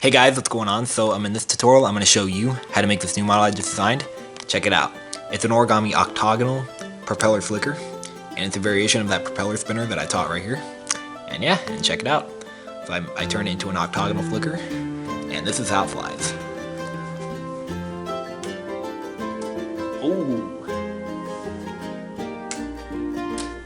Hey guys, what's going on? So in this tutorial, I'm going to show you how to make this new model I just designed. Check it out. It's an origami octagonal propeller flicker, and it's a variation of that propeller spinner that I taught right here. And yeah, and check it out. So I turn it into an octagonal flicker, and this is how it flies. Oh.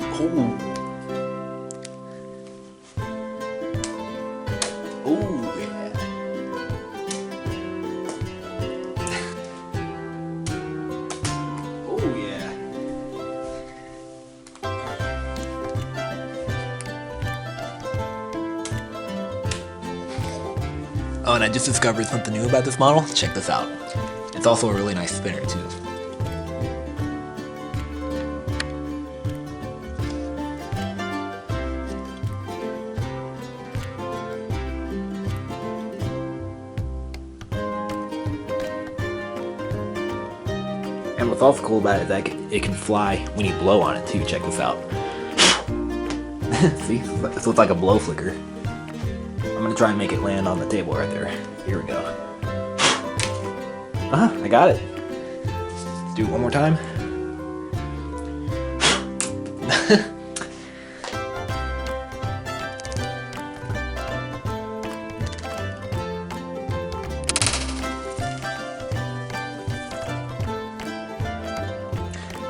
Oh. Oh, yeah. Oh, yeah. Oh, and I just discovered something new about this model. Check this out. It's also a really nice spinner, too. And what's also cool about it is that it can fly when you blow on it too. Check this out. See? So it's like a blow flicker. I'm gonna try and make it land on the table right there. Here we go. I got it. Let's do it one more time.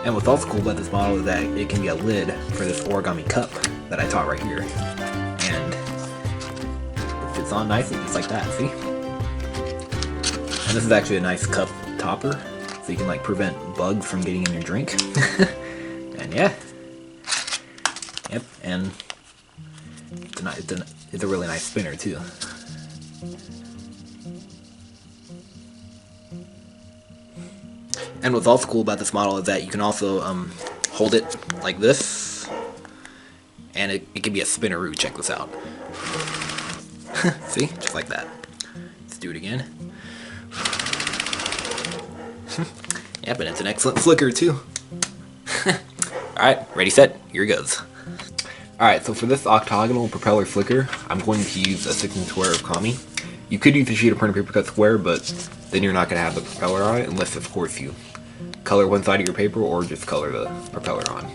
And what's also cool about this model is that it can be a lid for this origami cup that I taught right here. And it fits on nicely just like that, see? And this is actually a nice cup topper, so you can like prevent bugs from getting in your drink. And yeah. Yep, and it's a really nice spinner too. And what's also cool about this model is that you can also hold it like this, and it can be a spinneroo. Check this out. See? Just like that. Let's do it again. Yep, and it's an excellent flicker too. Alright, ready, set, here it goes. Alright, so for this octagonal propeller flicker, I'm going to use a 6-inch square of kami. You could use a sheet of printer paper cut square, but then you're not going to have the propeller on it, unless of course you color one side of your paper or just color the propeller on.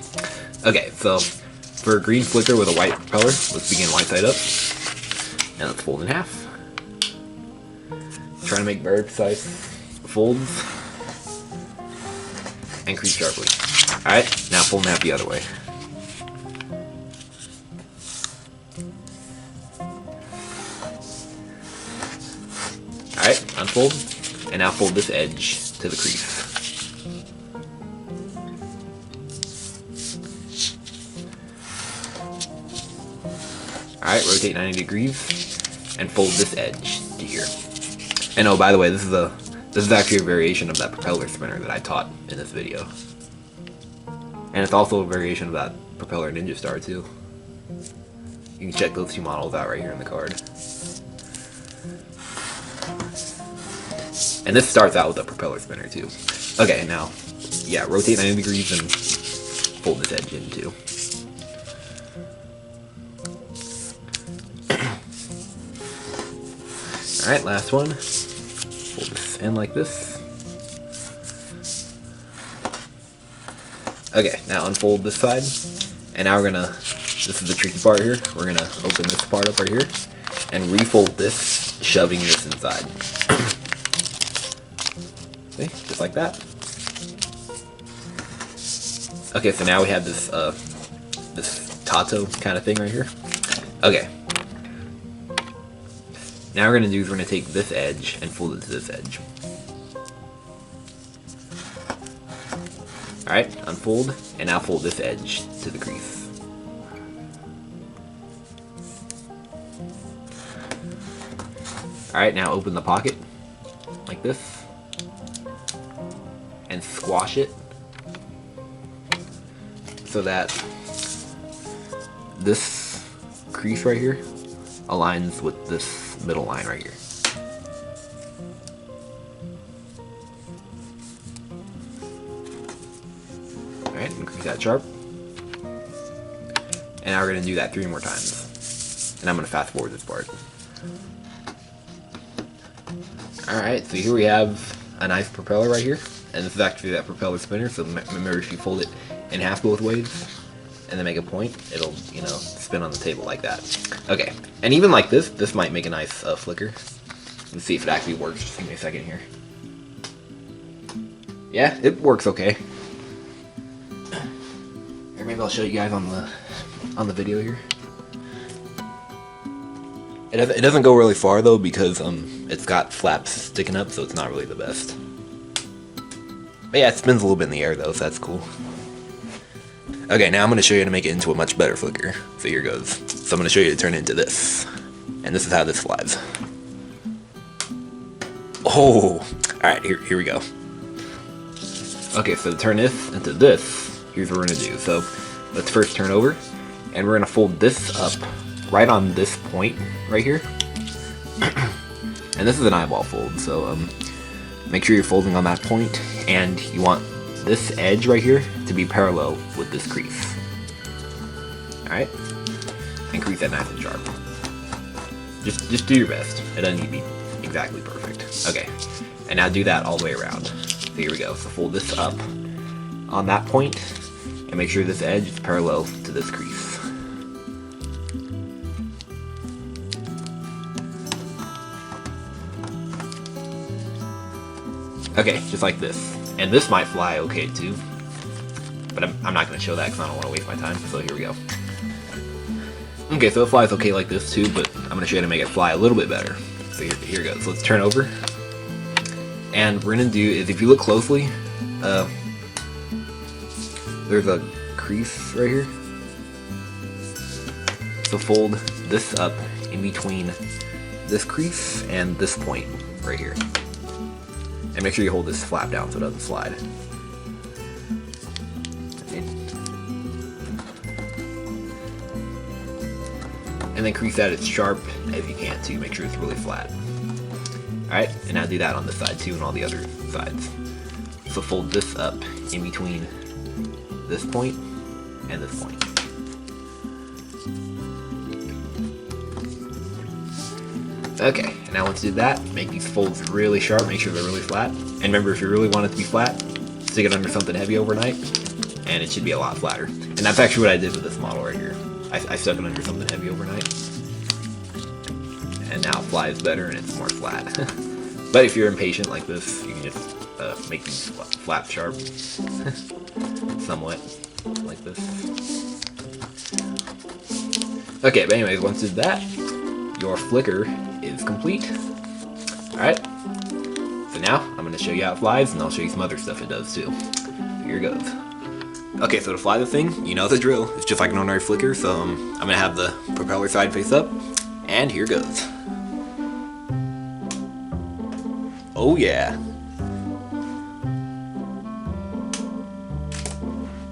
Okay, so for a green flicker with a white propeller, let's begin white side up. And let's fold in half. Try to make very precise folds. And crease sharply. Alright, now fold in half the other way. Alright, unfold, and now fold this edge to the crease. Alright, rotate 90 degrees, and fold this edge to here. And oh, by the way, this is actually a variation of that propeller spinner that I taught in this video. And it's also a variation of that propeller ninja star too. You can check those two models out right here in the card. And this starts out with a propeller spinner too. Okay, now, yeah, rotate 90 degrees and fold this edge in too. Alright, last one. Fold this in like this. Okay, now unfold this side. And now we're gonna, this is the tricky part here, we're gonna open this part up right here and refold this, shoving this inside. See? Just like that. Okay, so now we have this this tato kind of thing right here. Okay. Now what we're gonna do is we're gonna take this edge and fold it to this edge. Alright, unfold, and now fold this edge to the crease. Alright, now open the pocket, like this, and squash it, so that this crease right here aligns with this middle line right here. Alright, increase that sharp. And now we're going to do that 3 more times. And I'm going to fast forward this part. Alright, so here we have a nice propeller right here, and this is actually that propeller spinner, so remember if you fold it in half both ways, and then make a point, it'll, you know, spin on the table like that. Okay, and even like this might make a nice flicker. Let's see if it actually works, just give me a second here. Yeah, it works okay. Or maybe I'll show you guys on the video here. It doesn't go really far though because it's got flaps sticking up, so it's not really the best. But yeah, it spins a little bit in the air though, so that's cool. Okay, now I'm going to show you how to make it into a much better flicker. So here goes. So I'm going to show you how to turn it into this. And this is how this flies. Oh! Alright, here we go. Okay, so to turn this into this, here's what we're going to do. So let's first turn over, and we're going to fold this up right on this point right here. And this is an eyeball fold, so make sure you're folding on that point, and you want this edge right here to be parallel with this crease. Alright? And crease that nice and sharp. Just do your best. It doesn't need to be exactly perfect. Okay. And now do that all the way around. So here we go. So fold this up on that point, and make sure this edge is parallel to this crease. Okay, just like this. And this might fly okay too, but I'm not going to show that because I don't want to waste my time, so here we go. Okay, so it flies okay like this too, but I'm going to show you how to make it fly a little bit better. So here goes. So let's turn over. And we're going to do is, if you look closely, there's a crease right here. So fold this up in between this crease and this point right here. And make sure you hold this flap down so it doesn't slide. And then crease that as sharp as you can too. Make sure it's really flat. Alright, and now do that on this side too and all the other sides. So fold this up in between this point and this point. Okay, and now once you do that, make these folds really sharp, make sure they're really flat. And remember, if you really want it to be flat, stick it under something heavy overnight, and it should be a lot flatter. And that's actually what I did with this model right here. I stuck it under something heavy overnight. And now it flies better and it's more flat. But if you're impatient like this, you can just make these flaps sharp. Somewhat, like this. Okay, but anyways, once you do that, your flicker is complete. Alright, so now I'm going to show you how it flies, and I'll show you some other stuff it does too. Here it goes. Okay, so to fly the thing, you know the drill. It's just like an ordinary flicker, so I'm going to have the propeller side face up, and here goes. Oh yeah.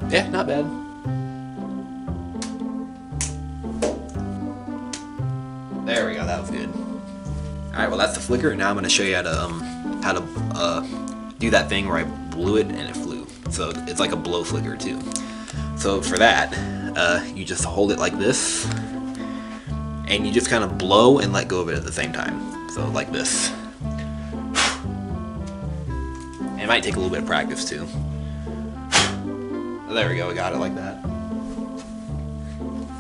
Yeah, not bad. There we go, that was good. Alright, well that's the flicker, and now I'm going to show you how to do that thing where I blew it and it flew. So it's like a blow flicker too. So for that, you just hold it like this, and you just kind of blow and let go of it at the same time. So like this. And it might take a little bit of practice too. There we go, we got it like that.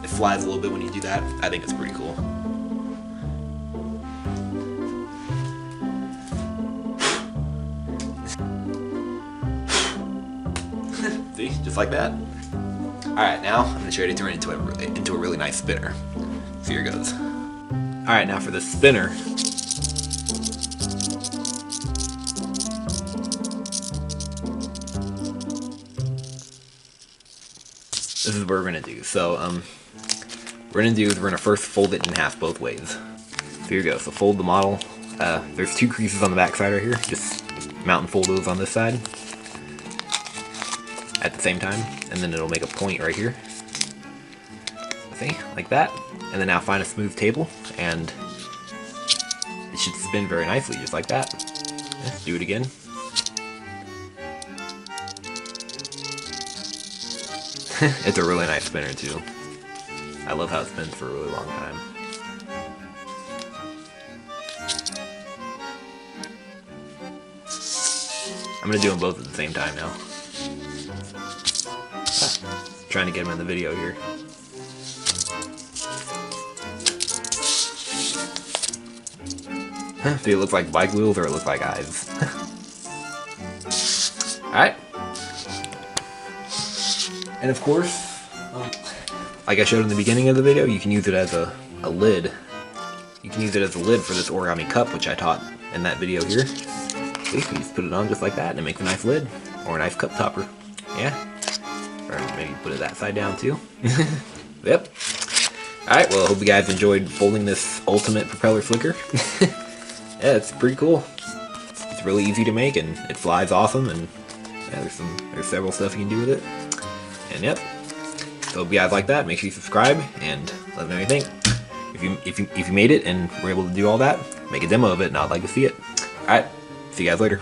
It flies a little bit when you do that. I think it's pretty cool. See, just like that. Alright, now I'm going to show you how to turn it into a really nice spinner. So here goes. Alright, now for the spinner. This is what we're going to do. So, we're going to first fold it in half both ways. So here you go. So fold the model. There's two creases on the back side right here. Just mount and fold those on this side at the same time, and then it'll make a point right here. See, like that. And then now find a smooth table, and it should spin very nicely, just like that. Let's do it again. It's a really nice spinner too. I love how it spins for a really long time. I'm gonna do them both at the same time now. Trying to get them in the video here. Do it look like bike wheels or it look like eyes? Alright. And of course, like I showed in the beginning of the video, you can use it as a lid. You can use it as a lid for this origami cup, which I taught in that video here. Basically, just put it on just like that and it makes a nice lid. Or a nice cup topper. Yeah. Or maybe put it that side down too. Yep. Alright, well I hope you guys enjoyed folding this ultimate propeller flicker. Yeah, it's pretty cool. It's really easy to make and it flies awesome, and yeah, there's several stuff you can do with it. And yep. So if you guys like that, make sure you subscribe and let me know what you think. If you made it and were able to do all that, make a demo of it and I'd like to see it. Alright, see you guys later.